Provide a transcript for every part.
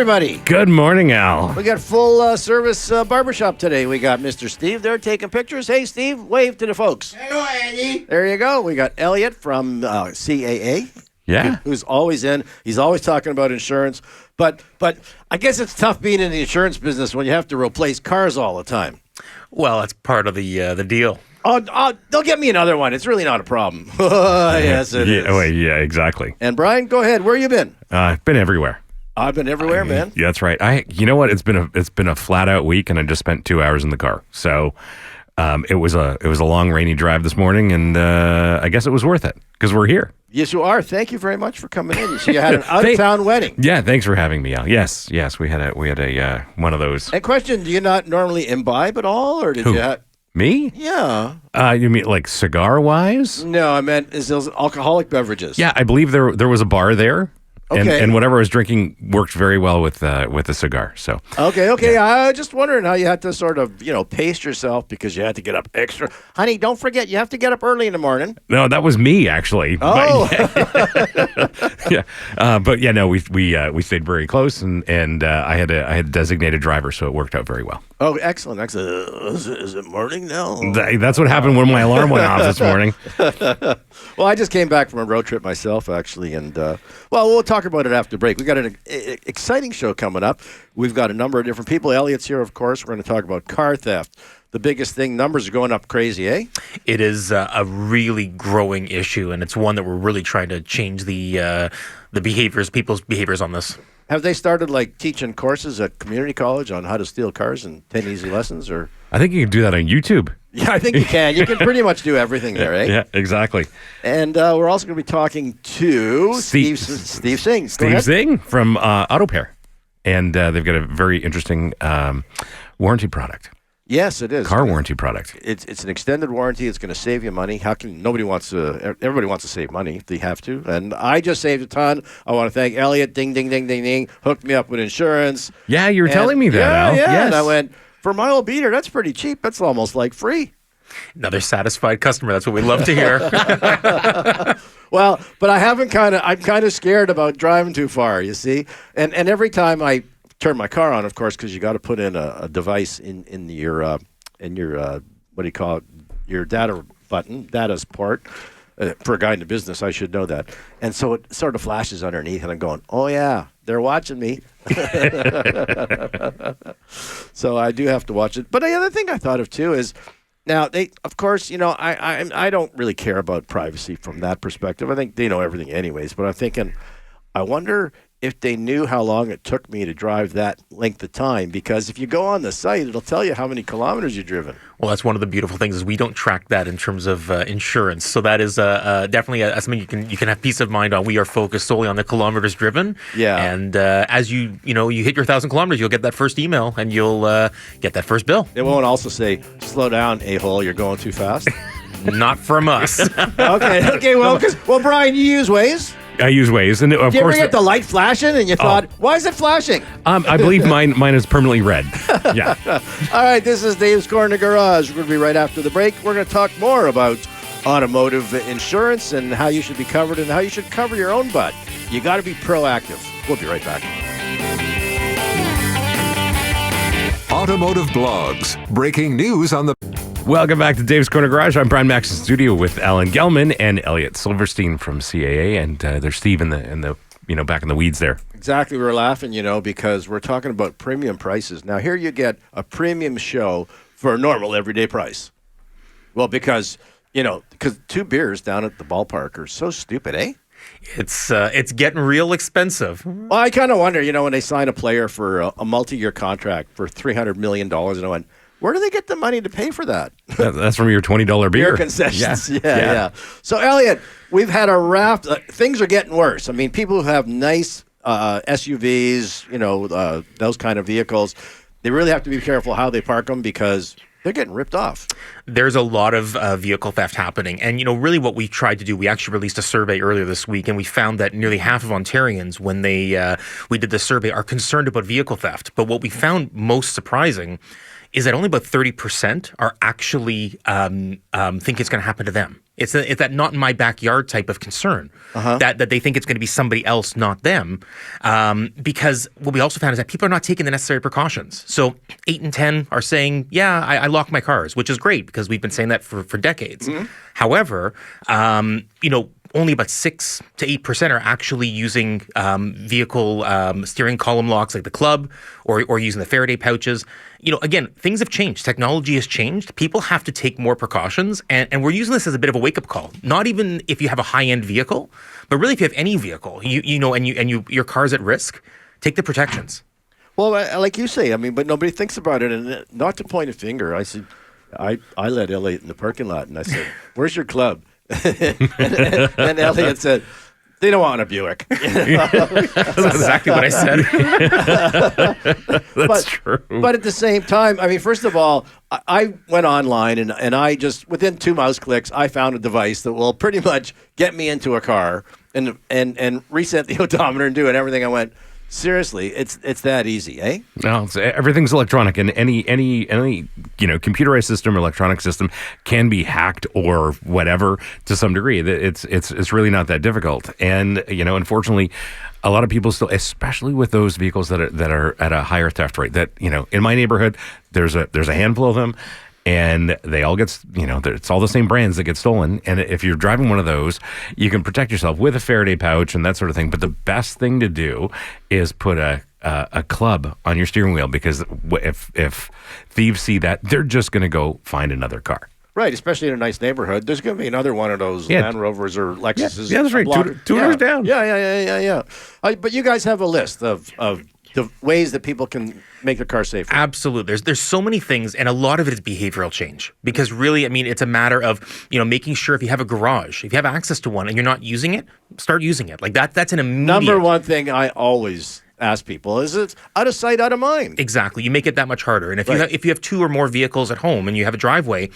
everybody. Good morning, Al. We got full service barbershop today. We got Mr. Steve there taking pictures. Hey, Steve, wave to the folks. Hello, Andy. There you go. We got Elliott from CAA. Yeah. Who's always in. He's always talking about insurance. But I guess it's tough being in the insurance business when you have to replace cars all the time. Well, that's part of the deal. Oh, they'll get me another one. It's really not a problem. Yes, it is. Oh, yeah, exactly. And Brian, go ahead. Where you been? I've been everywhere. I've been everywhere, man. Yeah, that's right. You know what? It's been a flat out week, and I just spent 2 hours in the car. So it was a long rainy drive this morning, and I guess it was worth it because we're here. Yes, you are. Thank you very much for coming in. So you had an out-of-town wedding. Yeah, thanks for having me, Al. Yes, we had a one of those. And question: do you not normally imbibe at all, or did Who? you have? Me? Yeah. You mean like cigar wise? No, I meant is those alcoholic beverages? Yeah, I believe there was a bar there. Okay. And whatever I was drinking worked very well with a cigar. So Okay. Yeah. I was just wondering how you had to sort of, pace yourself because you had to get up extra. Honey, don't forget, you have to get up early in the morning. no, that was me actually. Oh. But, yeah. But yeah, no, we stayed very close, and I had a designated driver, so it worked out very well. Oh, excellent. Is it morning now? That's what happened when my alarm went off this morning. Well, I just came back from a road trip myself, actually, and we'll talk about it after break. We got an exciting show coming up. We've got a number of different people. Elliott's here, of course. We're going to talk about car theft. The biggest thing, numbers are going up crazy, eh? It is a really growing issue, and it's one that we're really trying to change the people's behaviors on this. Have they started teaching courses at community college on how to steal cars and 10 easy lessons? Or I think you can do that on YouTube. yeah, I think you can. You can pretty much do everything there, eh? Yeah, exactly. And we're also going to be talking to Steve Singh. Steve Singh from AutoPair. And they've got a very interesting warranty product. Yes, it is. Car warranty product. It's an extended warranty. It's going to save you money. Everybody wants to save money if they have to. And I just saved a ton. I want to thank Elliott. Ding, ding, ding, ding, ding. Hooked me up with insurance. Yeah, you were telling me that, Al. Yeah, Yes. and I went, for my old beater, that's pretty cheap. That's almost like free. Another satisfied customer. That's what we love to hear. Well, but I'm kind of scared about driving too far, you see. And every time I turn my car on, of course, because you got to put in a device in your what do you call it? Your data button, data's port. For a guy in the business, I should know that. And so it sort of flashes underneath, and I'm going, oh yeah, they're watching me. So I do have to watch it. But the other thing I thought of too is, now they, of course, I don't really care about privacy from that perspective. I think they know everything anyways. But I'm thinking, I wonder if they knew how long it took me to drive that length of time, because if you go on the site, it'll tell you how many kilometers you've driven. Well, that's one of the beautiful things is we don't track that in terms of insurance. So that is definitely something you can have peace of mind on. We are focused solely on the kilometers driven. Yeah. And as you hit your 1,000 kilometers, you'll get that first email and you'll get that first bill. It won't also say, slow down, a-hole, you're going too fast. Not from us. Okay. Well, Brian, you use Waze. I use Waze, and of Did you ever course, get the light flashing and you thought, why is it flashing? I believe mine is permanently red. Yeah. All right, this is Dave's Corner Garage. We're going to be right after the break. We're going to talk more about automotive insurance and how you should be covered and how you should cover your own butt. You got to be proactive. We'll be right back. Automotive blogs, breaking news on the... Welcome back to Dave's Corner Garage. I'm Brian Max in studio with Alan Gelman and Elliott Silverstein from CAA, and there's Steve in the back in the weeds there. Exactly. We're laughing, because we're talking about premium prices. Now, here you get a premium show for a normal everyday price. Well, because 2 beers down at the ballpark are so stupid, eh? It's getting real expensive. Well, I kind of wonder, when they sign a player for a multi-year contract for $300 million, and I went, where do they get the money to pay for that? That's from your $20 beer. Beer concessions. Yeah. So, Elliott, we've had a raft. Things are getting worse. I mean, people who have nice SUVs, those kind of vehicles, they really have to be careful how they park them because they're getting ripped off. There's a lot of vehicle theft happening. And, really what we tried to do, we actually released a survey earlier this week, and we found that nearly half of Ontarians, when we did the survey, are concerned about vehicle theft. But what we found most surprising is that only about 30% are actually think it's going to happen to them. It's that not in my backyard type of concern that they think it's going to be somebody else, not them. Because what we also found is that people are not taking the necessary precautions. So 8 and 10 are saying, yeah, I lock my cars, which is great because we've been saying that for decades. However, only about 6 to 8% are actually using vehicle steering column locks like the club or using the Faraday pouches. Again, things have changed. Technology has changed. People have to take more precautions. And we're using this as a bit of a wake-up call. Not even if you have a high-end vehicle, but really if you have any vehicle, your car's at risk, take the protections. Well, like you say, but nobody thinks about it. And not to point a finger, I said, I let Elliott in the parking lot, and I said, "Where's your club?" and Elliott said, "They don't want a Buick." That's exactly what I said. That's true. But at the same time, first of all, I went online and I just, within 2 mouse clicks, I found a device that will pretty much get me into a car and reset the odometer and do it. Everything. I went, seriously, it's that easy, eh? No, everything's electronic, and any computerized system or electronic system can be hacked or whatever to some degree. It's really not that difficult, and unfortunately, a lot of people still, especially with those vehicles that are at a higher theft rate. That in my neighborhood, there's a handful of them. And they all get, it's all the same brands that get stolen. And if you're driving one of those, you can protect yourself with a Faraday pouch and that sort of thing. But the best thing to do is put a club on your steering wheel, because if thieves see that, they're just going to go find another car. Right, especially in a nice neighborhood. There's going to be another one of those Land Rovers or Lexuses. Yeah, that's right. Two doors down. Yeah. But you guys have a list of the ways that people can make their car safer. Absolutely. There's so many things, and a lot of it is behavioral change. Because really, it's a matter of, making sure if you have a garage, if you have access to one and you're not using it, start using it. Like that's an immediate... Number one thing I always ask people is it's out of sight, out of mind. Exactly. You make it that much harder. And if you have 2 or more vehicles at home and you have a driveway,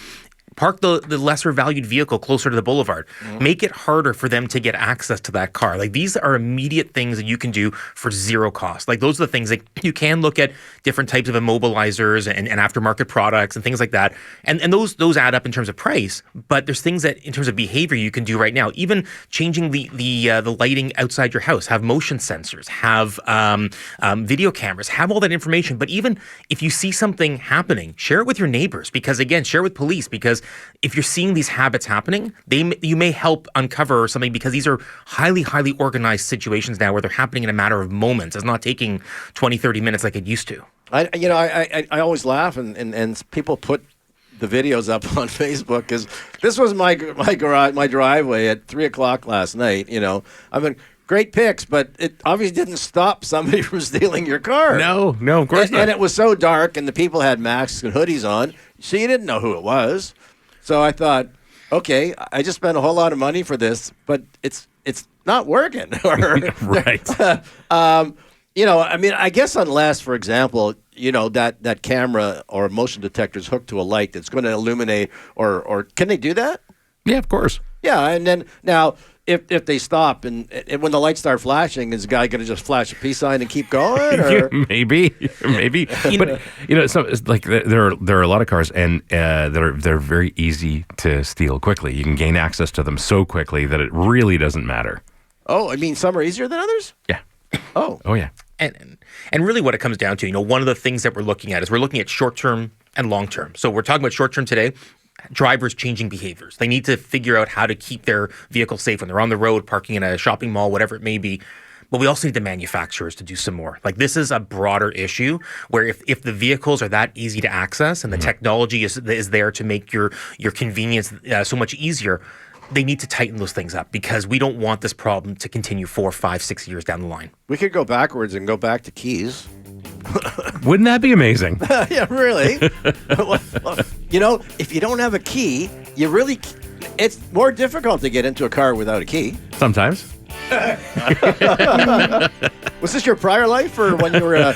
park the lesser valued vehicle closer to the boulevard. Make it harder for them to get access to that car. Like, these are immediate things that you can do for zero cost. Like, those are the things that you can look at, different types of immobilizers and aftermarket products and things like that. And those add up in terms of price, but there's things that in terms of behavior you can do right now. Even changing the lighting outside your house, have motion sensors, have video cameras, have all that information. But even if you see something happening, share it with your neighbors, because again, share with police, because if you're seeing these habits happening, you may help uncover something, because these are highly, highly organized situations now where they're happening in a matter of moments. It's not taking 20, 30 minutes like it used to. I always laugh and people put the videos up on Facebook, because this was my garage, my driveway at 3:00 last night. Great pics, but it obviously didn't stop somebody from stealing your car. No, of course not. And it was so dark, and the people had masks and hoodies on, so you didn't know who it was. So I thought, okay, I just spent a whole lot of money for this, but it's not working. Right. I guess unless, for example, that camera or motion detector is hooked to a light that's going to illuminate, or can they do that? Yeah, of course. Yeah, and then now if they stop and when the lights start flashing, is the guy going to just flash a peace sign and keep going? Or? Maybe. But it's like there are a lot of cars, and they're very easy to steal quickly. You can gain access to them so quickly that it really doesn't matter. Oh, some are easier than others? Yeah. Oh yeah. And really what it comes down to, one of the things that we're looking at is we're looking at short-term and long-term. So we're talking about short-term today. Drivers changing behaviors. They need to figure out how to keep their vehicle safe when they're on the road, parking in a shopping mall, whatever it may be. But we also need the manufacturers to do some more. Like, this is a broader issue where if the vehicles are that easy to access and the technology is there to make your convenience so much easier, they need to tighten those things up, because we don't want this problem to continue 4, 5, 6 years down the line. We could go backwards and go back to keys. Wouldn't that be amazing? Yeah, really. If you don't have a key, it's more difficult to get into a car without a key. Sometimes. Was this your prior life, or when you were an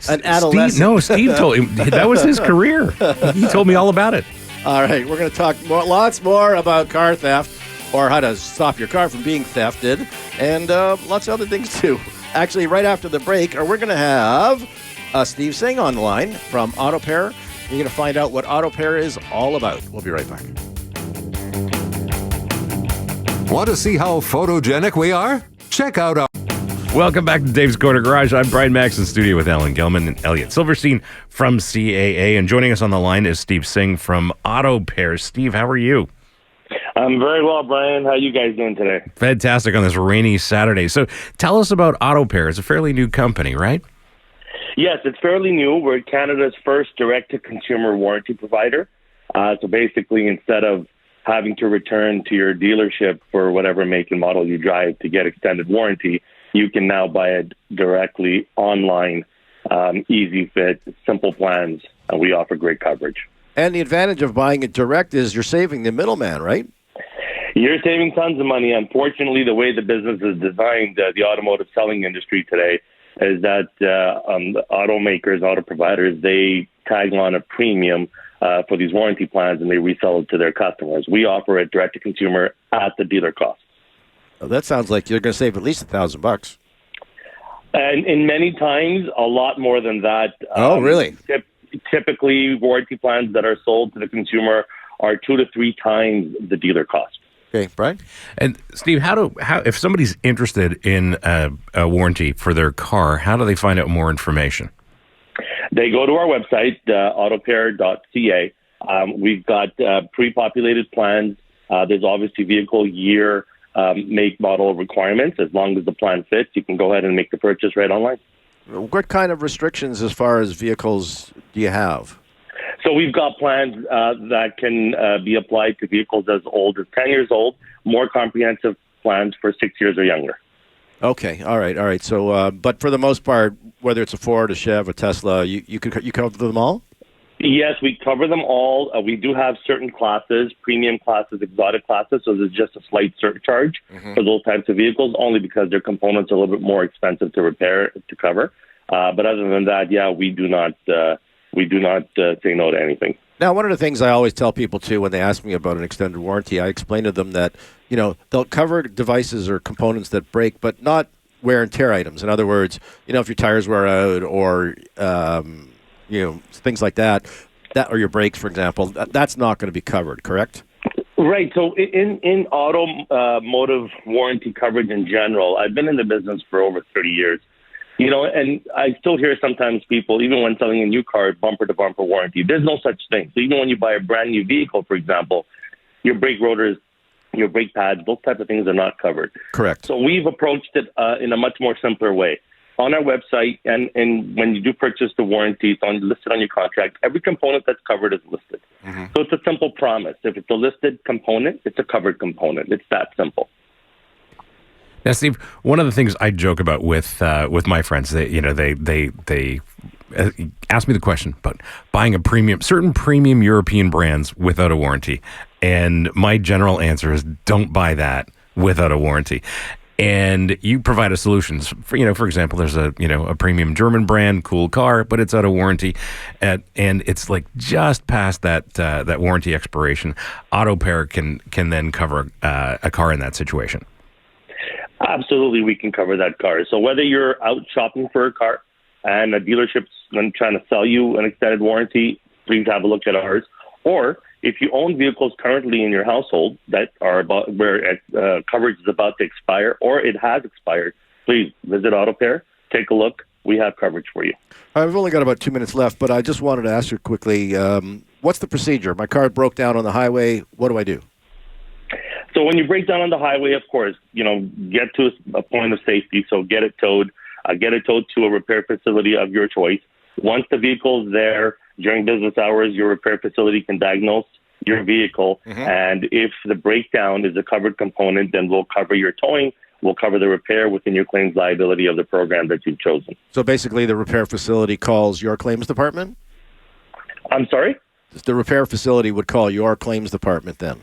adolescent? Steve told him that was his career. He told me all about it. All right, we're going to talk lots more about car theft, or how to stop your car from being thefted, and lots of other things too. Actually, right after the break, we're going to have Steve Singh on the line from AutoPair. You're going to find out what AutoPair is all about. We'll be right back. Want to see how photogenic we are? Check out our... Welcome back to Dave's Corner Garage. I'm Brian Max in studio with Alan Gelman and Elliott Silverstein from CAA. And joining us on the line is Steve Singh from AutoPair. Steve, how are you? I'm very well, Brian. How are you guys doing today? Fantastic on this rainy Saturday. So tell us about AutoPair. It's a fairly new company, right? Yes, it's fairly new. We're Canada's first direct-to-consumer warranty provider. So basically, instead of having to return to your dealership for whatever make and model you drive to get extended warranty, you can now buy it directly online, easy fit, simple plans. We offer great coverage. And the advantage of buying it direct is you're saving the middleman, right? You're saving tons of money. Unfortunately, the way the business is designed, the automotive selling industry today, is that automakers, auto providers, they tag on a premium for these warranty plans and they resell it to their customers. We offer it direct to consumer at the dealer cost. Well, that sounds like you're going to save at least $1,000. And in many times, a lot more than that. Oh, really? Typically, warranty plans that are sold to the consumer are 2 to 3 times the dealer cost. Okay, Brian? And Steve, how if somebody's interested in a warranty for their car, how do they find out more information? They go to our website, AutoPair.ca. We've got pre-populated plans. There's obviously vehicle year, make, model requirements. As long as the plan fits, you can go ahead and make the purchase right online. What kind of restrictions as far as vehicles do you have? So we've got plans that can be applied to vehicles as old as 10 years old, more comprehensive plans for 6 years or younger. Okay, all right. So, but for the most part, whether it's a Ford, a Chev, a Tesla, you cover them all? Yes, we cover them all. We do have certain classes, premium classes, exotic classes, so there's just a slight surcharge for those types of vehicles, only because their components are a little bit more expensive to repair, to cover. But other than that, yeah, we do not say no to anything. Now, one of the things I always tell people, too, when they ask me about an extended warranty, I explain to them that, they'll cover devices or components that break, but not wear and tear items. In other words, if your tires wear out or, things like that, or your brakes, for example, that's not going to be covered, correct? Right. So in automotive warranty coverage in general, I've been in the business for over 30 years. And I still hear sometimes people, even when selling a new car, bumper-to-bumper warranty. There's no such thing. So even when you buy a brand new vehicle, for example, your brake rotors, your brake pads, those types of things are not covered. Correct. So we've approached it in a much more simpler way. On our website, and when you do purchase the warranty, it's listed on your contract. Every component that's covered is listed. So it's a simple promise. If it's a listed component, it's a covered component. It's that simple. Now, Steve, one of the things I joke about with my friends, they ask me the question about buying certain premium European brands without a warranty, and my general answer is don't buy that without a warranty. And you provide a solution. For example, there's a premium German brand, cool car, but it's out of warranty, and it's like just past that warranty expiration. AutoPair can then cover a car in that situation. Absolutely, we can cover that car. So whether you're out shopping for a car and a dealership's trying to sell you an extended warranty, please have a look at ours. Or if you own vehicles currently in your household that are about where coverage is about to expire or it has expired, please visit AutoPair, take a look. We have coverage for you. I've only got about 2 minutes left, but I just wanted to ask you quickly, what's the procedure? My car broke down on the highway. What do I do? So when you break down on the highway, of course, get to a point of safety. So get it towed. Get it towed to a repair facility of your choice. Once the vehicle's there during business hours, your repair facility can diagnose your vehicle. And if the breakdown is a covered component, then we'll cover your towing. We'll cover the repair within your claims liability of the program that you've chosen. So basically the repair facility calls your claims department? I'm sorry? The repair facility would call your claims department then?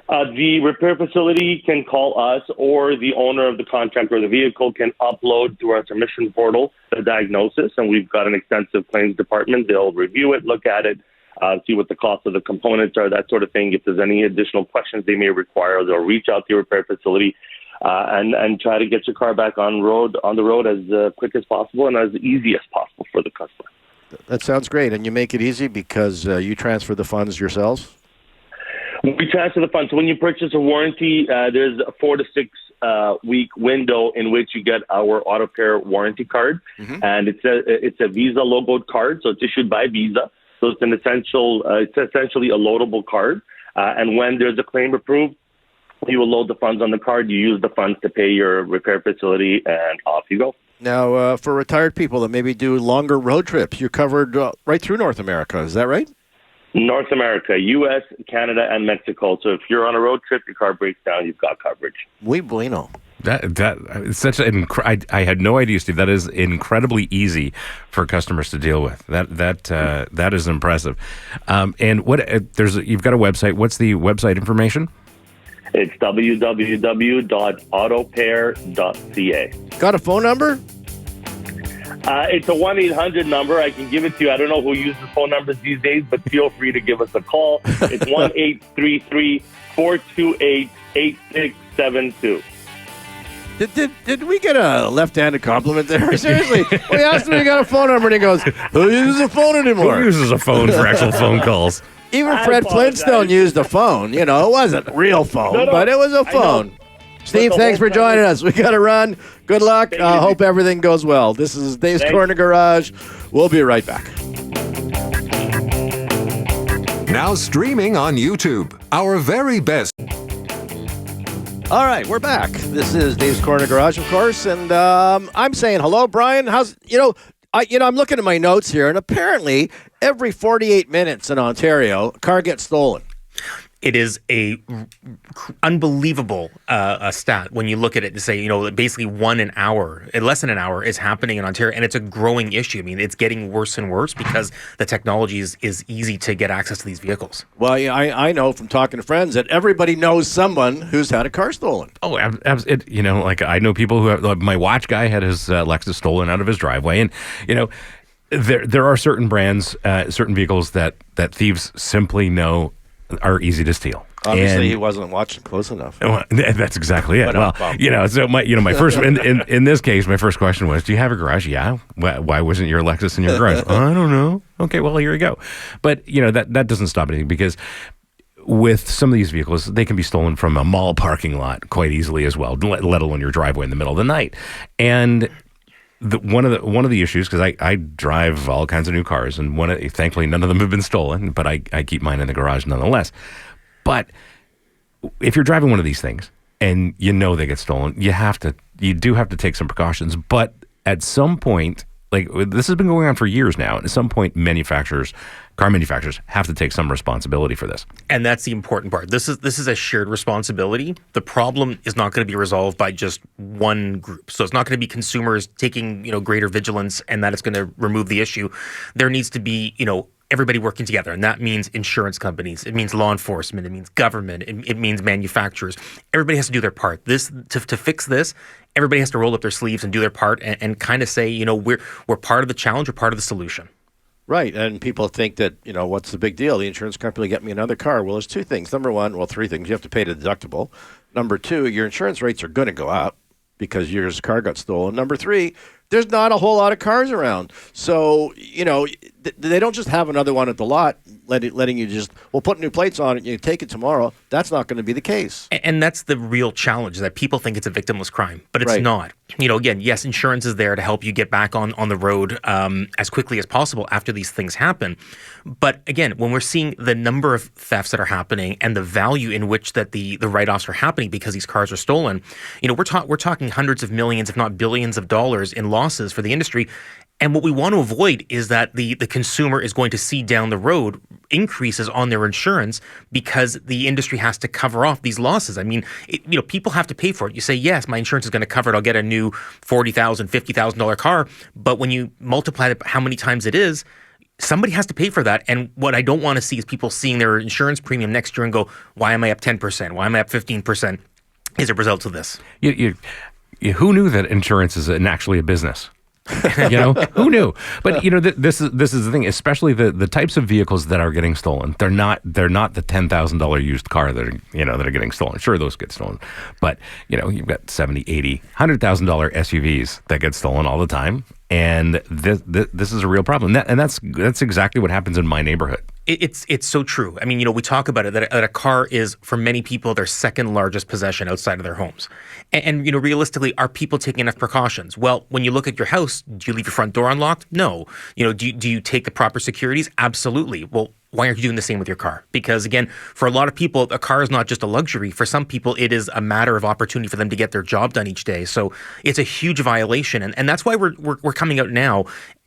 The repair facility can call us, or the owner of the contract or the vehicle can upload to our submission portal the diagnosis, and we've got an extensive claims department. They'll review it, look at it, see what the cost of the components are, that sort of thing. If there's any additional questions they may require, they'll reach out to your repair facility and try to get your car back on the road as quick as possible and as easy as possible for the customer. That sounds great. And you make it easy because you transfer the funds yourselves? We transfer the funds. So when you purchase a warranty, there's a 4 to 6 week window in which you get our AutoPair warranty card, and it's a Visa logoed card, so it's issued by Visa. So it's essentially a loadable card, and when there's a claim approved, you will load the funds on the card. You use the funds to pay your repair facility, and off you go. Now, for retired people that maybe do longer road trips, you're covered right through North America. Is that right? North America, U.S., Canada, and Mexico. So if you're on a road trip, your car breaks down, you've got coverage. Muy bueno. It's such I had no idea, Steve. That is incredibly easy for customers to deal with. That is impressive. And you've got a website. What's the website information? It's www.AutoPair.ca. Got a phone number? It's a 1-800 number. I can give it to you. I don't know who uses phone numbers these days, but feel free to give us a call. It's 1-833-428-8672. Did we get a left-handed compliment there? Seriously, we asked him if he got a phone number, and he goes, "Who uses a phone anymore?" Who uses a phone for actual phone calls? Even Fred Flintstone used a phone. You know, it wasn't a real phone, but it was a phone. Steve, thanks for joining us. We got to run. Good luck. Hope everything goes well. This is Dave's Corner Garage. We'll be right back. Now streaming on YouTube, our very best. All right, we're back. This is Dave's Corner Garage, of course, and I'm saying hello, Brian. I'm looking at my notes here, and apparently every 48 minutes in Ontario, a car gets stolen. It is a unbelievable stat when you look at it and say, basically less than an hour is happening in Ontario, and it's a growing issue. I mean, it's getting worse and worse because the technology is easy to get access to these vehicles. Well, yeah, I know from talking to friends that everybody knows someone who's had a car stolen. Oh, I know people who have. My watch guy had his Lexus stolen out of his driveway, and there are certain brands, certain vehicles that thieves simply know are easy to steal. Obviously, he wasn't watching close enough. Well, that's exactly it. So my first in this case, my first question was, "Do you have a garage?" Yeah. Why wasn't your Lexus in your garage? I don't know. Okay, well, here you go. But that doesn't stop anything, because with some of these vehicles, they can be stolen from a mall parking lot quite easily as well, let alone your driveway in the middle of the night. And one of the issues, because I drive all kinds of new cars, and thankfully none of them have been stolen, but I keep mine in the garage nonetheless. But if you're driving one of these things and they get stolen, you do have to take some precautions. But at some point, this has been going on for years now, and at some point, car manufacturers have to take some responsibility for this. And that's the important part. This is a shared responsibility. The problem is not going to be resolved by just one group. So it's not going to be consumers taking, greater vigilance, and that it's going to remove the issue. There needs to be, everybody working together, and that means insurance companies, it means law enforcement, it means government, it means manufacturers. Everybody has to do their part. To fix this, everybody has to roll up their sleeves and do their part, and kind of say, we're part of the challenge, we're part of the solution. Right, and people think that, what's the big deal? The insurance company will get me another car. Well, there's two things. Number one, three things. You have to pay the deductible. Number two, your insurance rates are going to go up because your car got stolen. Number three, there's not a whole lot of cars around. So, they don't just have another one at the lot, letting you just, put new plates on it and you take it tomorrow. That's not going to be the case. And that's the real challenge, that people think it's a victimless crime, but it's not. Again, yes, insurance is there to help you get back on the road as quickly as possible after these things happen. But again, when we're seeing the number of thefts that are happening and the value in which that the write-offs are happening because these cars are stolen, we're talking hundreds of millions, if not billions of dollars in losses for the industry. And what we want to avoid is that the consumer is going to see down the road increases on their insurance because the industry has to cover off these losses. I mean, people have to pay for it. You say, yes, my insurance is going to cover it. I'll get a new $40,000, $50,000 car. But when you multiply it how many times it is, somebody has to pay for that. And what I don't want to see is people seeing their insurance premium next year and go, why am I up 10%? Why am I up 15% as a result of this? Who knew that insurance is actually a business? Who knew? But this is the thing, especially the types of vehicles that are getting stolen. They're not the $10,000 used car that are getting stolen. Sure, those get stolen, but you've got $70,000, $80,000, $100,000 SUVs that get stolen all the time, and this is a real problem. That's exactly what happens in my neighborhood. It's so true. I mean, we talk about it that a car is, for many people, their second largest possession outside of their homes. And realistically, are people taking enough precautions? Well, when you look at your house, do you leave your front door unlocked? No. Do you take the proper securities? Absolutely. Well, why aren't you doing the same with your car? Because again, for a lot of people, a car is not just a luxury. For some people, it is a matter of opportunity for them to get their job done each day. So it's a huge violation. And that's why we're coming out now.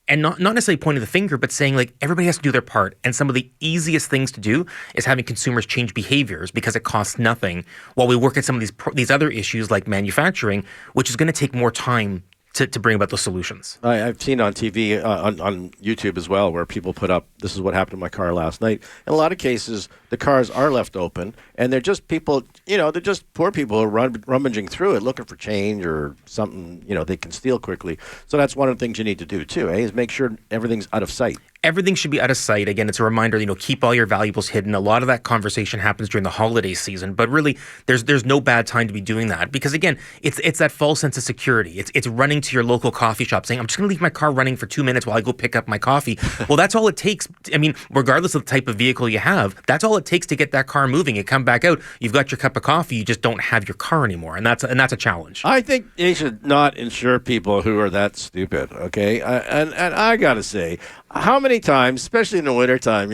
And not necessarily pointing the finger, but saying like everybody has to do their part. And some of the easiest things to do is having consumers change behaviors because it costs nothing, while we work at some of these other issues like manufacturing, which is going to take more time to bring about those solutions. I've seen on TV, on YouTube as well, where people put up, this is what happened to my car last night. In a lot of cases, the cars are left open, and they're just people, they're just poor people who are rummaging through it, looking for change or something, they can steal quickly. So that's one of the things you need to do too, is make sure everything's out of sight. Everything should be out of sight. Again, it's a reminder, keep all your valuables hidden. A lot of that conversation happens during the holiday season, but really there's no bad time to be doing that, because again, it's that false sense of security. It's running to your local coffee shop saying, I'm just going to leave my car running for 2 minutes while I go pick up my coffee. Well, that's all it takes. I mean, regardless of the type of vehicle you have, that's all it takes to get that car moving. You come back out, you've got your cup of coffee, you just don't have your car anymore, and that's a challenge. I think they should not insure people who are that stupid, okay? And I got to say, how many times, especially in the wintertime,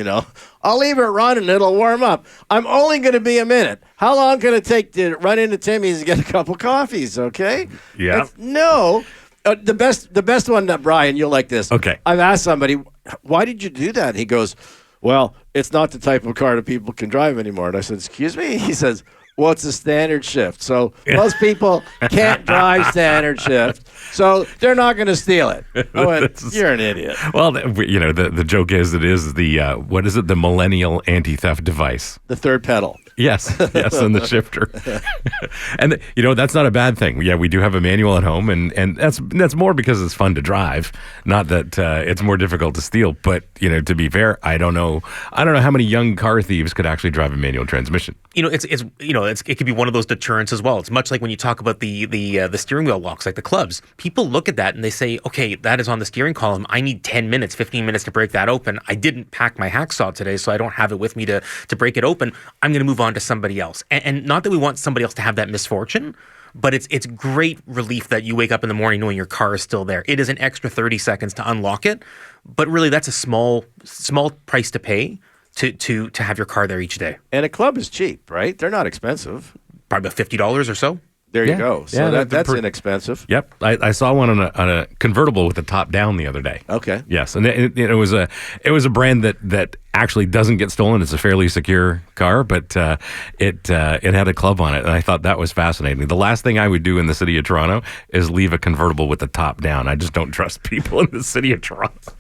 I'll leave it running, it'll warm up. I'm only going to be a minute. How long can it take to run into Timmy's and get a couple coffees, okay? Yeah. No. The best one, Brian, you'll like this. Okay. I've asked somebody, why did you do that? And he goes, well, it's not the type of car that people can drive anymore. And I said, excuse me? He says, well, it's a standard shift. So most people can't drive standard shift, so they're not going to steal it. I went, you're an idiot. Well, the joke is what is it? The millennial anti-theft device. The third pedal. Yes, and the shifter. And that's not a bad thing. Yeah, we do have a manual at home, and that's more because it's fun to drive, not that it's more difficult to steal. But to be fair, I don't know how many young car thieves could actually drive a manual transmission. It could be one of those deterrents as well. It's much like when you talk about the steering wheel locks, like the clubs. People look at that and they say, okay, that is on the steering column. I need 10 minutes, 15 minutes to break that open. I didn't pack my hacksaw today, so I don't have it with me to break it open. I'm going to move on to somebody else. And not that we want somebody else to have that misfortune, but it's great relief that you wake up in the morning knowing your car is still there. It is an extra 30 seconds to unlock it, but really that's a small price to pay to have your car there each day. And a club is cheap, right? They're not expensive. Probably about $50 or so. There you go. So that's inexpensive. Yep, I saw one on a convertible with the top down the other day. Okay. Yes, and it was a brand that actually doesn't get stolen. It's a fairly secure car, but it had a club on it, and I thought that was fascinating. The last thing I would do in the city of Toronto is leave a convertible with the top down. I just don't trust people in the city of Toronto.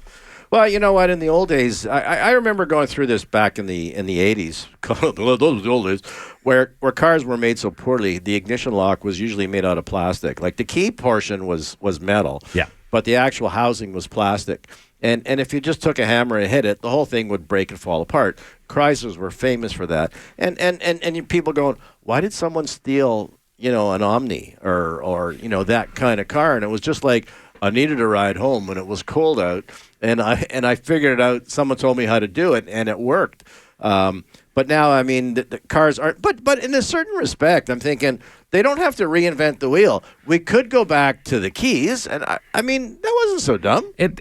Well, you know what? In the old days, I remember going through this back in the 80s, those old days, where cars were made so poorly. The ignition lock was usually made out of plastic. Like the key portion was metal, yeah, but the actual housing was plastic. And if you just took a hammer and hit it, the whole thing would break and fall apart. Chryslers were famous for that. And people going, why did someone steal, an Omni or that kind of car? And it was just like, I needed a ride home when it was cold out, and I figured it out. Someone told me how to do it, and it worked. But now, I mean, the cars aren't. But in a certain respect, I'm thinking they don't have to reinvent the wheel. We could go back to the keys, and I mean, that wasn't so dumb. It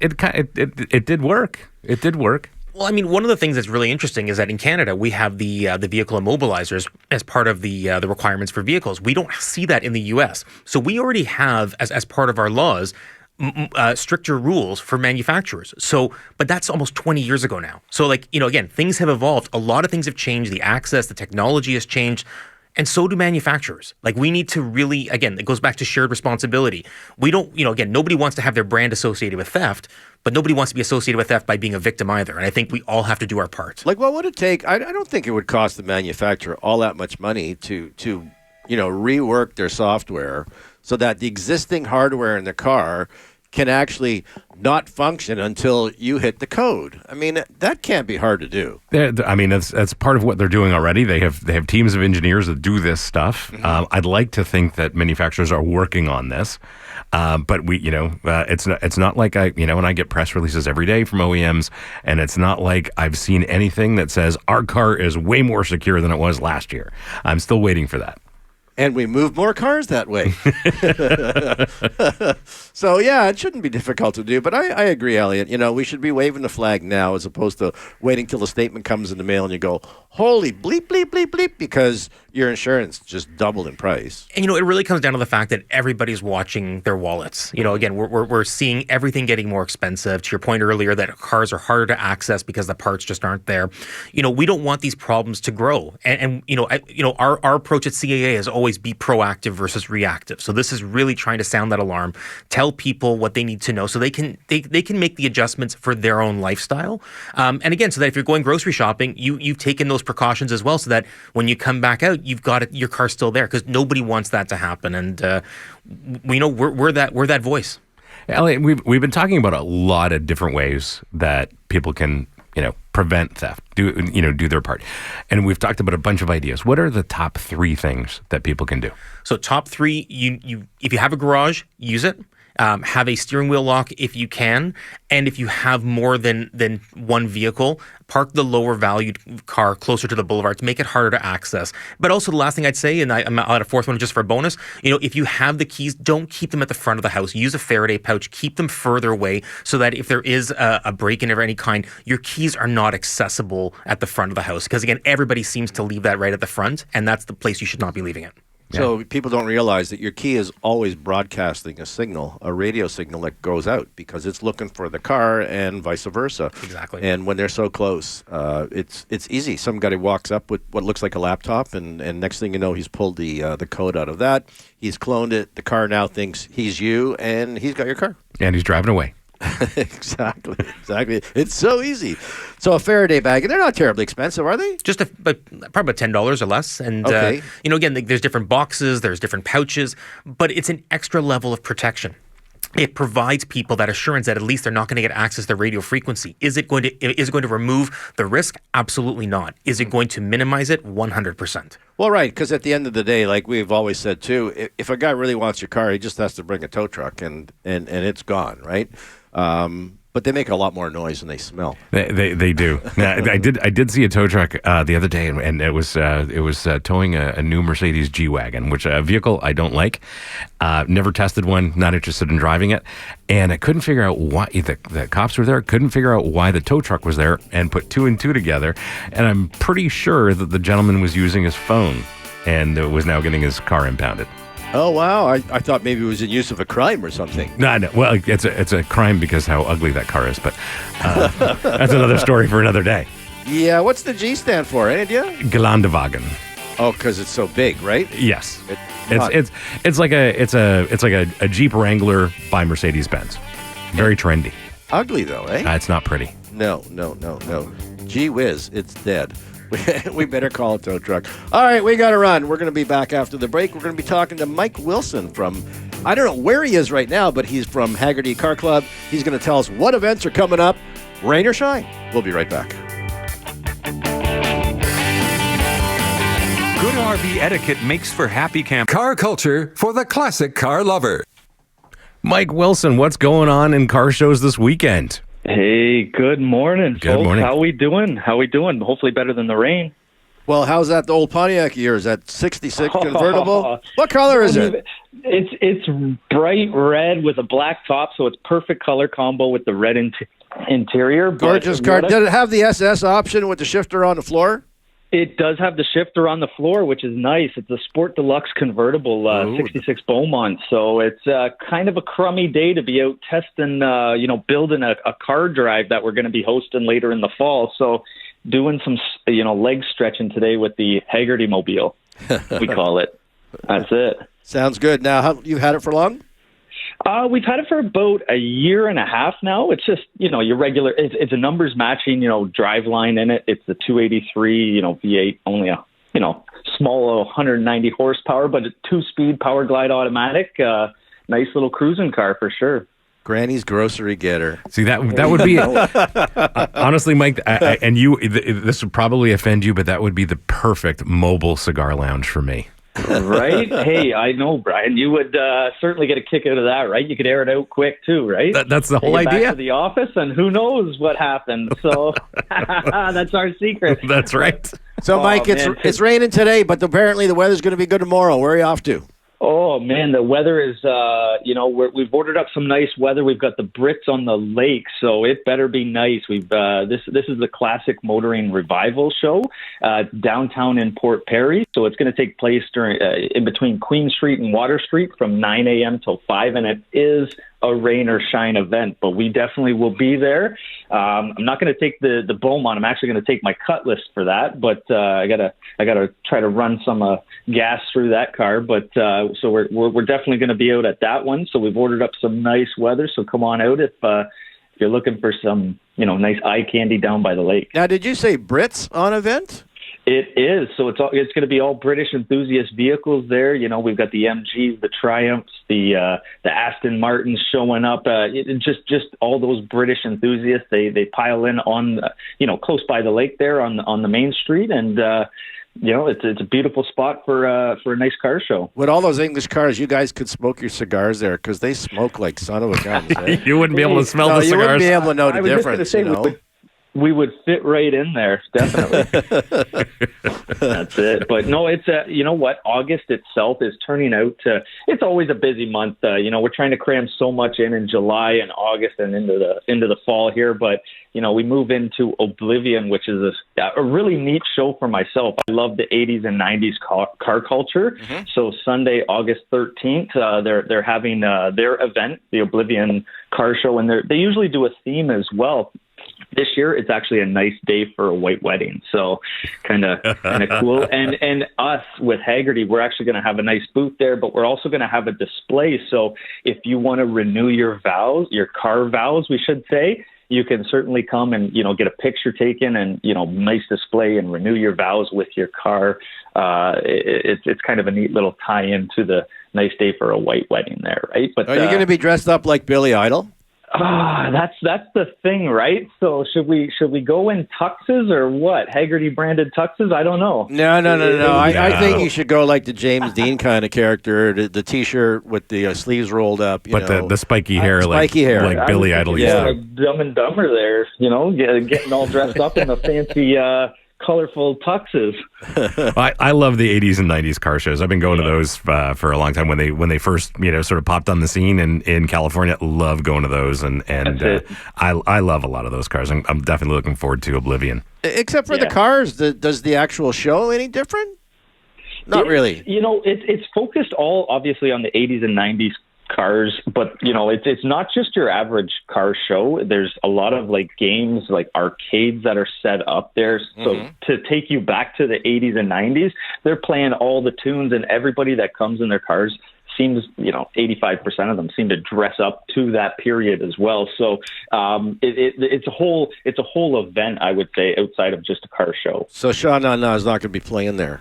did work. It did work. Well, I mean, one of the things that's really interesting is that in Canada, we have the vehicle immobilizers as part of the requirements for vehicles. We don't see that in the U.S. So we already have, as part of our laws, stricter rules for manufacturers. But that's almost 20 years ago now. So again, things have evolved. A lot of things have changed. The access, the technology has changed. And so do manufacturers. We need to really, again, it goes back to shared responsibility. We don't, again, nobody wants to have their brand associated with theft, but nobody wants to be associated with theft by being a victim either. And I think we all have to do our part. What would it take? I don't think it would cost the manufacturer all that much money to rework their software so that the existing hardware in the car can actually not function until you hit the code. I mean, that can't be hard to do. I mean, that's part of what they're doing already. They have teams of engineers that do this stuff. I'd like to think that manufacturers are working on this, but it's not like and I get press releases every day from OEMs, and it's not like I've seen anything that says our car is way more secure than it was last year. I'm still waiting for that. And we move more cars that way. So, yeah, it shouldn't be difficult to do. But I agree, Elliott. We should be waving the flag now as opposed to waiting till the statement comes in the mail and you go, holy bleep, bleep, bleep, bleep, because your insurance just doubled in price. And, it really comes down to the fact that everybody's watching their wallets. Again, we're seeing everything getting more expensive. To your point earlier that cars are harder to access because the parts just aren't there. We don't want these problems to grow. And our approach at CAA is always be proactive versus reactive. So this is really trying to sound that alarm, tell people what they need to know so they can make the adjustments for their own lifestyle. And again, so that if you're going grocery shopping, you've taken those precautions as well so that when you come back out, you've got your car still there because nobody wants that to happen. And we're that voice. Elliott, we've been talking about a lot of different ways that people can prevent theft, do their part. And we've talked about a bunch of ideas. What are the top 3 things that people can do? So top 3, if you have a garage, use it. Have a steering wheel lock if you can. And if you have more than one vehicle, park the lower valued car closer to the boulevard to make it harder to access. But also the last thing I'd say, and I'm out a 4th one just for a bonus, if you have the keys, don't keep them at the front of the house. Use a Faraday pouch. Keep them further away so that if there is a break-in of any kind, your keys are not accessible at the front of the house. Because again, everybody seems to leave that right at the front, and that's the place you should not be leaving it. So people don't realize that your key is always broadcasting a signal, a radio signal that goes out because it's looking for the car and vice versa. Exactly. And when they're so close, it's easy. Some guy walks up with what looks like a laptop, and next thing you know, he's pulled the code out of that. He's cloned it. The car now thinks he's you, and he's got your car. And he's driving away. Exactly. It's so easy. So a Faraday bag, and they're not terribly expensive, are they? Just probably about $10 or less. And okay. Again, there's different boxes, there's different pouches, but it's an extra level of protection. It provides people that assurance that at least they're not going to get access to the radio frequency. Is it going to remove the risk? Absolutely not. Is it going to minimize it? 100%. Well, right, because at the end of the day, like we've always said too, if a guy really wants your car, he just has to bring a tow truck, and it's gone, right? But they make a lot more noise than they smell. They do. Now, I did see a tow truck the other day, and it was towing a new Mercedes G-Wagon, which a vehicle I don't like. Never tested one. Not interested in driving it. And I couldn't figure out why the cops were there. Couldn't figure out why the tow truck was there, and put 2 and 2 together. And I'm pretty sure that the gentleman was using his phone and was now getting his car impounded. Oh, wow. I thought maybe it was in use of a crime or something. No. Well, it's a crime because how ugly that car is, but that's another story for another day. Yeah, what's the G stand for? Any idea? Gelandewagen. Oh, because it's so big, right? Yes. It's like a Jeep Wrangler by Mercedes-Benz. Very trendy. Ugly though, eh? It's not pretty. No. Gee whiz, it's dead. We better call a tow truck. All right, we got to run. We're going to be back after the break. We're going to be talking to Mike Wilson from, I don't know where he is right now, but he's from Hagerty Car Club. He's going to tell us what events are coming up, rain or shine. We'll be right back. Good RV etiquette makes for happy camp. Car culture for the classic car lover. Mike Wilson, what's going on in car shows this weekend? Hey, good morning, Good folks. morning. How we doing? Hopefully better than the rain. Well, how's that the old Pontiac of yours? That 66 convertible? What color is it? It's bright red with a black top, so it's perfect color combo with the red interior. Gorgeous car. Did it have the SS option with the shifter on the floor? It does have the shifter on the floor, which is nice. It's a Sport Deluxe convertible, 66 Beaumont. So it's kind of a crummy day to be out testing, building a car drive that we're going to be hosting later in the fall. So doing some, leg stretching today with the Hagerty Mobile, we call it. That's it. Sounds good. Now, you've had it for long? We've had it for about a year and a half now. It's just, your regular, it's a numbers matching, drive line in it. It's the 283, V8, only a, small 190 horsepower, but a 2-speed power glide automatic. Nice little cruising car for sure. Granny's grocery getter. See, that would be honestly, Mike, and this would probably offend you, but that would be the perfect mobile cigar lounge for me. Right? Hey, I know, Brian. You would certainly get a kick out of that, right? You could air it out quick too, right? That's the whole Take it idea. Back to the office, and who knows what happened. So that's our secret. That's right. So, Mike, it's raining today, but apparently the weather's going to be good tomorrow. Where are you off to? Oh man, the weather is, we've ordered up some nice weather. We've got the Brits on the lake, so it better be nice. This is the classic motoring revival show, downtown in Port Perry. So it's going to take place in between Queen Street and Water Street from 9 a.m. till 5, and it is a rain or shine event, but we definitely will be there. I'm not going to take the Beaumont. I'm actually going to take my Cutlass for that, but I gotta try to run some gas through that car. But so we're definitely going to be out at that one. So we've ordered up some nice weather. So come on out if you're looking for some nice eye candy down by the lake. Now, did you say Brits on event? It is. So it's going to be all British enthusiast vehicles there. We've got the MGs, the Triumphs, the Aston Martins showing up. Just all those British enthusiasts. They pile in on close by the lake there on the main street, and it's a beautiful spot for a nice car show. With all those English cars, you guys could smoke your cigars there because they smoke like son of a gun. You wouldn't be able to smell the cigars. You wouldn't be able to know the difference. We would fit right in there, definitely. That's it. But no, it's what? August itself is turning out to. It's always a busy month. We're trying to cram so much in July and August and into the fall here. But we move into Oblivion, which is a really neat show for myself. I love the 80s and 90s car culture. Mm-hmm. So Sunday, August 13th, they're having their event, the Oblivion Car Show, and they usually do a theme as well. This year, it's actually a nice day for a white wedding, so kind of cool. And us with Hagerty, we're actually going to have a nice booth there, but we're also going to have a display. So if you want to renew your vows, your car vows, we should say, you can certainly come and get a picture taken and nice display and renew your vows with your car. It's kind of a neat little tie-in to the nice day for a white wedding there, right? But are you going to be dressed up like Billy Idol? That's the thing, right? So should we go in tuxes or what? Hagerty branded tuxes? I don't know. No. I think you should go like the James Dean kind of character, the T-shirt with the sleeves rolled up. But the spiky hair, like Billy Idol used to. Like Dumb and Dumber there, getting all dressed up in the fancy colorful tuxes. I love the 80s and 90s car shows. I've been going to those for a long time. When they first sort of popped on the scene in California, love going to those, and I love a lot of those cars. I'm definitely looking forward to Oblivion. Except for the cars, does the actual show any different? Not really. It's focused all obviously on the 80s and 90s cars, but it's not just your average car show. There's a lot of games, like arcades that are set up there. So to take you back to the 80s and 90s, they're playing all the tunes, and everybody that comes in their cars seems, 85% of them seem to dress up to that period as well. So it's a whole event, I would say, outside of just a car show. So Sean Nana is not going to be playing there.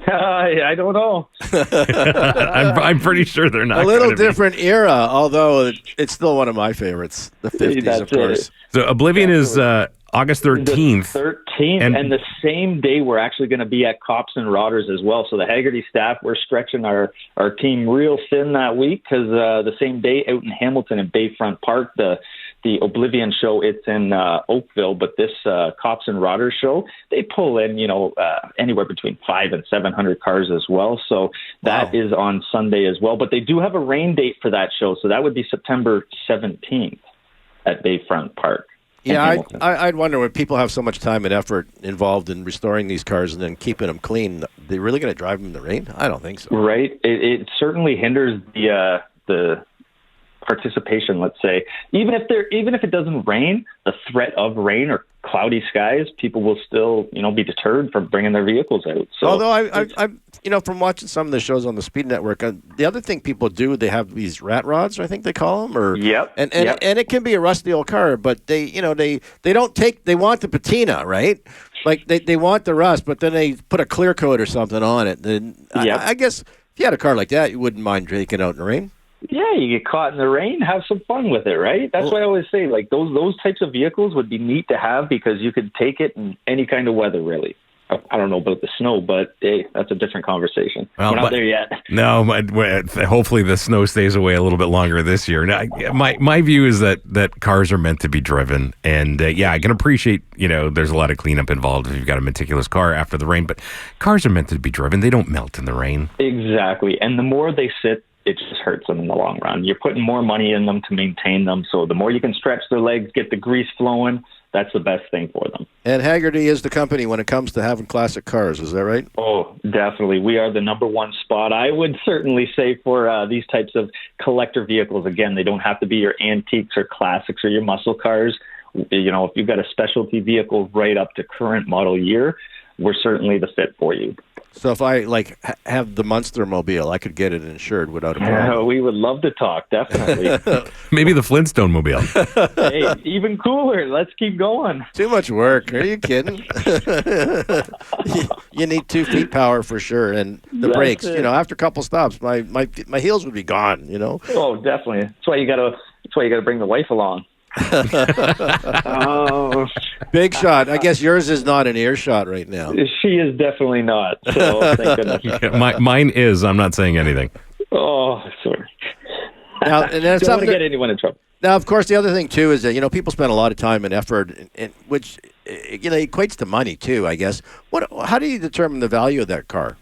I don't know. I'm pretty sure they're not. A little different era, although it's still one of my favorites. The 50s, of course. So Oblivion is August 13th. The 13th, and the same day we're actually going to be at Cops and Rodders as well. So the Hagerty staff, we're stretching our team real thin that week because the same day out in Hamilton in Bayfront Park, the Oblivion show, it's in Oakville, but this Cops and Rodders show, they pull in, anywhere between 500 and 700 cars as well. So that is on Sunday as well. But they do have a rain date for that show. So that would be September 17th at Bayfront Park. Yeah, I'd wonder when people have so much time and effort involved in restoring these cars and then keeping them clean, they're really going to drive them in the rain? I don't think so. Right. It certainly hinders the participation, let's say. Even if it doesn't rain, the threat of rain or cloudy skies, people will still, be deterred from bringing their vehicles out. So, although I from watching some of the shows on the Speed Network, the other thing people do, they have these rat rods, I think they call them, and it can be a rusty old car, but they want the patina, right? Like they want the rust, but then they put a clear coat or something on it. Then I guess if you had a car like that, you wouldn't mind taking it out in the rain. Yeah, you get caught in the rain, have some fun with it, right? That's why I always say, like, those types of vehicles would be neat to have because you could take it in any kind of weather, really. I don't know about the snow, but hey, that's a different conversation. Well, We're not there yet. No, hopefully the snow stays away a little bit longer this year. Now, my view is that cars are meant to be driven, and I can appreciate there's a lot of cleanup involved if you've got a meticulous car after the rain, but cars are meant to be driven. They don't melt in the rain. Exactly, and the more they sit, it just hurts them in the long run. You're putting more money in them to maintain them, so the more you can stretch their legs, get the grease flowing, that's the best thing for them. And Hagerty is the company when it comes to having classic cars. Is that right? Oh, definitely. We are the number one spot. I would certainly say for these types of collector vehicles. Again, they don't have to be your antiques or classics or your muscle cars. If you've got a specialty vehicle right up to current model year, we're certainly the fit for you. So if I have the Munster Mobile, I could get it insured without a problem. We would love to talk, definitely. Maybe the Flintstone Mobile. Hey, even cooler. Let's keep going. Too much work. Are you kidding? You need 2 feet power for sure, and the brakes. After a couple stops, my heels would be gone. Oh, definitely. That's why you got to bring the wife along. Big shot. I guess yours is not an earshot right now. She is definitely not. So thank goodness. Mine is. I'm not saying anything. Oh, sorry. Now, and don't want to get anyone in trouble. Now, of course, the other thing too is that people spend a lot of time and effort, which equates to money too. I guess. How do you determine the value of that car?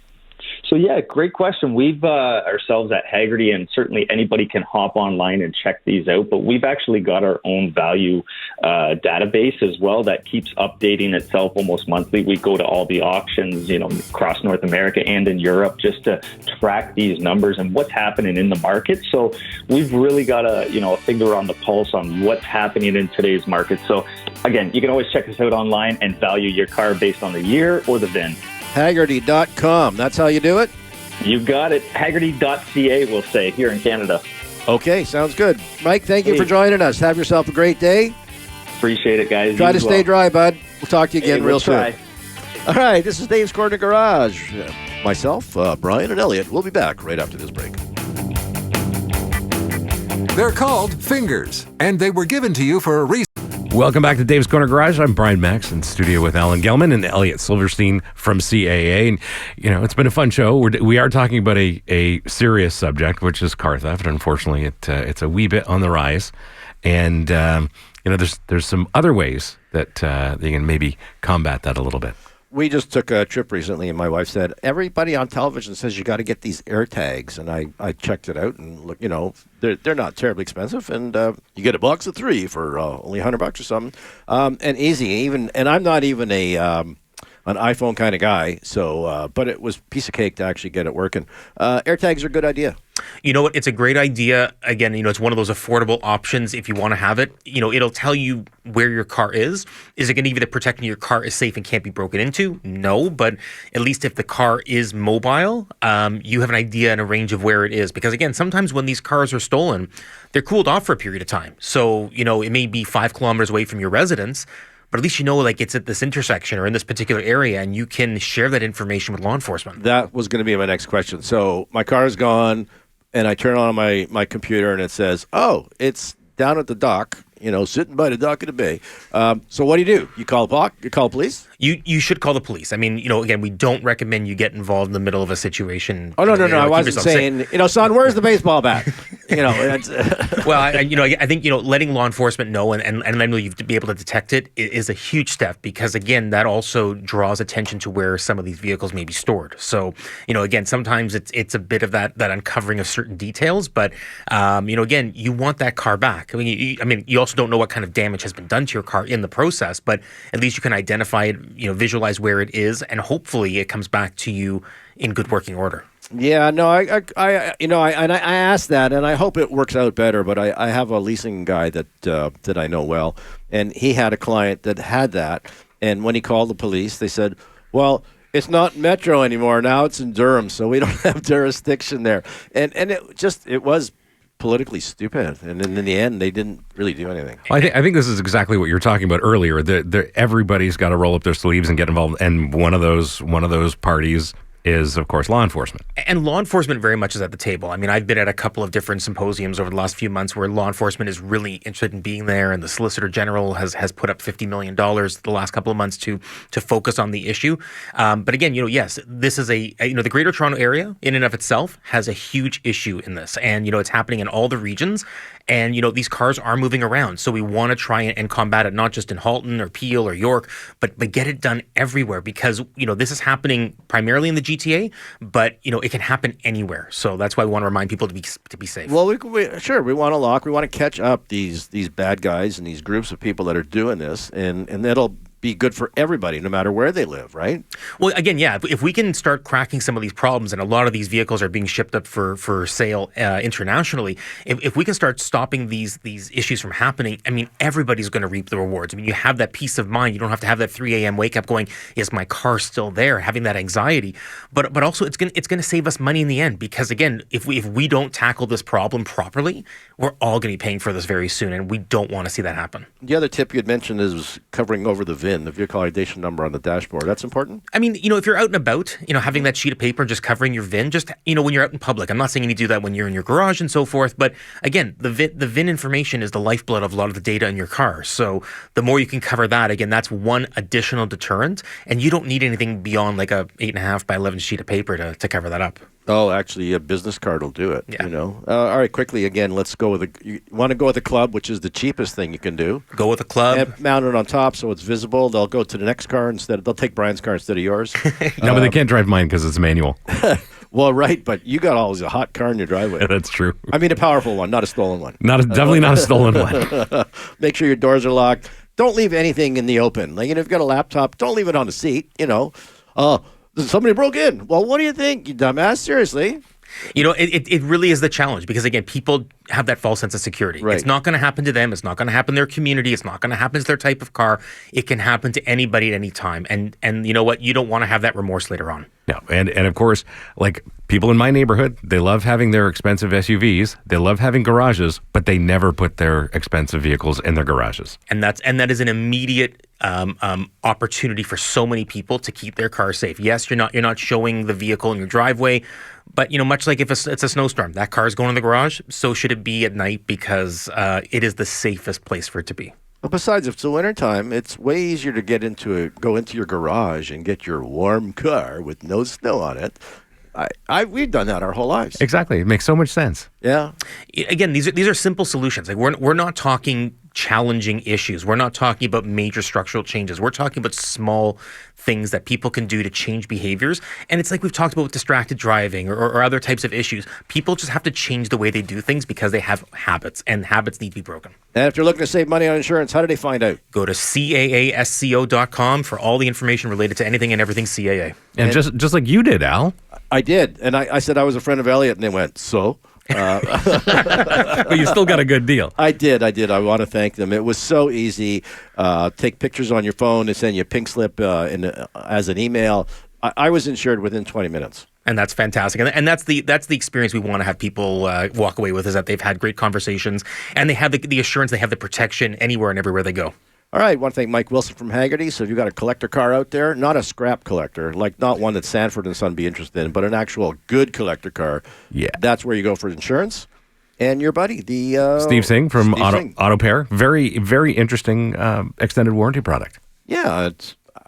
So, yeah, great question. We've ourselves at Hagerty, and certainly anybody can hop online and check these out, but we've actually got our own value database as well that keeps updating itself almost monthly. We go to all the auctions, across North America and in Europe just to track these numbers and what's happening in the market. So we've really got a finger on the pulse on what's happening in today's market. So, again, you can always check us out online and value your car based on the year or the VIN. Hagerty.com. That's how you do it? You got it. Hagerty.ca, we'll say, here in Canada. Okay, sounds good. Mike, thank you for joining us. Have yourself a great day. Appreciate it, guys. Try to stay dry, bud. We'll talk to you again real soon. Try. All right, this is Dave's Corner Garage. Myself, Brian, and Elliott. We'll be back right after this break. They're called fingers, and they were given to you for a reason. Welcome back to Dave's Corner Garage. I'm Brian Max in studio with Alan Gelman and Elliott Silverstein from CAA. And, it's been a fun show. We are talking about a serious subject, which is car theft. Unfortunately, it's a wee bit on the rise. And, there's some other ways that you can maybe combat that a little bit. We just took a trip recently, and my wife said, everybody on television says you got to get these air tags. And I checked it out, and look, they're not terribly expensive, and you get a box of 3 for only $100 or something, and easy. And I'm not even an iPhone kind of guy, so but it was a piece of cake to actually get it working. Air tags are a good idea. You know what? It's a great idea. Again, it's one of those affordable options if you want to have it. It'll tell you where your car is. Is it going to give you the protection your car is safe and can't be broken into? No, but at least if the car is mobile, you have an idea and a range of where it is. Because again, sometimes when these cars are stolen, they're cooled off for a period of time. So, it may be 5 kilometers away from your residence, but at least it's at this intersection or in this particular area, and you can share that information with law enforcement. That was going to be my next question. So my car is gone, and I turn on my computer, and it says, oh, it's down at the dock, sitting by the dock of the bay. So what do? You call police? You should call the police. I mean, again, we don't recommend you get involved in the middle of a situation. Oh, no. I wasn't saying, son, where's the baseball bat? Well, I think, letting law enforcement know and letting you to be able to detect it is a huge step because, again, that also draws attention to where some of these vehicles may be stored. So, again, sometimes it's a bit of that uncovering of certain details, but, again, you want that car back. I mean, you also don't know what kind of damage has been done to your car in the process, but at least you can identify it, visualize where it is, and hopefully it comes back to you in good working order. Yeah, no, I asked that, and I hope it works out better. But I have a leasing guy that I know well, and he had a client that had that, and when he called the police, they said, "Well, it's not Metro anymore. Now it's in Durham, so we don't have jurisdiction there." And it was politically stupid, and then in the end, they didn't really do anything. Well, I think this is exactly what you were talking about earlier. Everybody's got to roll up their sleeves and get involved, and one of those parties is, of course, law enforcement. And law enforcement very much is at the table. I mean, I've been at a couple of different symposiums over the last few months where law enforcement is really interested in being there, and the Solicitor General has put up $50 million the last couple of months to focus on the issue. But again, yes, this is the Greater Toronto Area in and of itself has a huge issue in this, and it's happening in all the regions. And, these cars are moving around. So we want to try and combat it, not just in Halton or Peel or York, but get it done everywhere because, this is happening primarily in the GTA, but, it can happen anywhere. So that's why we want to remind people to be safe. Well, we want to lock. We want to catch up these bad guys and these groups of people that are doing this, and that'll be good for everybody, no matter where they live, right? Well, again, yeah, if we can start cracking some of these problems, and a lot of these vehicles are being shipped up for sale internationally, if we can start stopping these issues from happening, I mean, everybody's going to reap the rewards. I mean, you have that peace of mind. You don't have to have that 3 a.m. wake up going, is my car still there? Having that anxiety. But also, it's going to save us money in the end because, again, if we don't tackle this problem properly, we're all going to be paying for this very soon, and we don't want to see that happen. The other tip you had mentioned is covering over the VIN, the vehicle identification number on the dashboard. That's important? I mean, if you're out and about, having that sheet of paper and just covering your VIN, just, when you're out in public. I'm not saying you need to do that when you're in your garage and so forth, but again, the VIN information is the lifeblood of a lot of the data in your car. So the more you can cover that, again, that's one additional deterrent, and you don't need anything beyond like a 8.5 by 11 sheet of paper to cover that up. Oh, actually, a business card will do it. Yeah. All right, quickly again. Let's go with you want to go with the club, which is the cheapest thing you can do. Go with the club. And mount it on top so it's visible. They'll go to the next car they'll take Brian's car instead of yours. No, but they can't drive mine because it's manual. Well, right, but you got always a hot car in your driveway. That's true. I mean, a powerful one, not a stolen one. Definitely not a stolen one. Make sure your doors are locked. Don't leave anything in the open. Like, if you've got a laptop, don't leave it on the seat. Somebody broke in. Well, what do you think, you dumbass? Seriously. It really is the challenge because, again, people have that false sense of security. Right. It's not going to happen to them. It's not going to happen to their community. It's not going to happen to their type of car. It can happen to anybody at any time. And you know what? You don't want to have that remorse later on. No, and of course, like people in my neighborhood, they love having their expensive SUVs. They love having garages, but they never put their expensive vehicles in their garages. And that is an immediate opportunity for so many people to keep their car safe. Yes, you're not showing the vehicle in your driveway, but much like if it's a snowstorm, that car is going in the garage. So should it be at night because it is the safest place for it to be. Well, besides, if it's the wintertime, it's way easier to go into your garage and get your warm car with no snow on it. We've done that our whole lives. Exactly. It makes so much sense. Yeah. Again, these are simple solutions. Like we're not talking challenging issues. We're not talking about major structural changes. We're talking about small things that people can do to change behaviors. And it's like we've talked about with distracted driving or other types of issues. People just have to change the way they do things because they have habits, and habits need to be broken. And if you're looking to save money on insurance, how do they find out? Go to caasco.com for all the information related to anything and everything CAA. And just like you did, Al. I did. And I said I was a friend of Elliott, and they went, so? But you still got a good deal. I did. I want to thank them. It was so easy. Take pictures on your phone and send you a pink slip as an email. I was insured within 20 minutes. And that's fantastic. And that's the experience we want to have people walk away with, is that they've had great conversations and they have the assurance, they have the protection anywhere and everywhere they go. All right, I want to thank Mike Wilson from Hagerty. So if you've got a collector car out there, not a scrap collector, like not one that Sanford and Son be interested in, but an actual good collector car, that's where you go for insurance. And your buddy, Steve Singh from AutoPair. Very, very interesting extended warranty product. Yeah,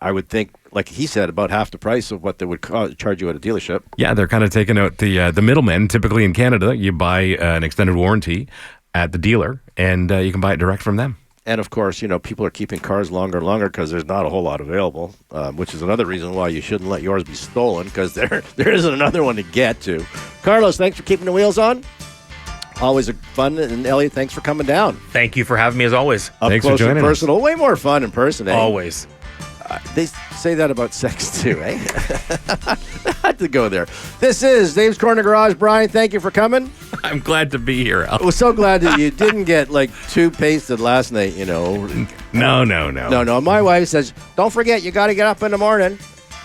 I would think, like he said, about half the price of what they would charge you at a dealership. Yeah, they're kind of taking out the middlemen. Typically in Canada, you buy an extended warranty at the dealer, and you can buy it direct from them. And, of course, people are keeping cars longer and longer because there's not a whole lot available, which is another reason why you shouldn't let yours be stolen, because there isn't another one to get to. Carlos, thanks for keeping the wheels on. Always fun. And, Elliott, thanks for coming down. Have you for having me, as always. Up thanks close for joining and personal. us. Way more fun in person, eh? Always. They say that about sex, too, eh? I had to go there. This is Dave's Corner Garage. Brian, thank you for coming. I'm glad to be here, Al. I was so glad that you didn't get, too pasted last night, No. No. My wife says, don't forget, you got to get up in the morning.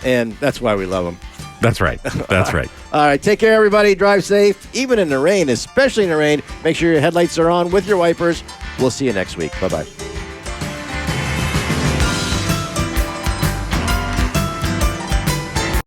And that's why we love them. That's right. That's right. All right. Take care, everybody. Drive safe, even in the rain, especially in the rain. Make sure your headlights are on with your wipers. We'll see you next week. Bye-bye.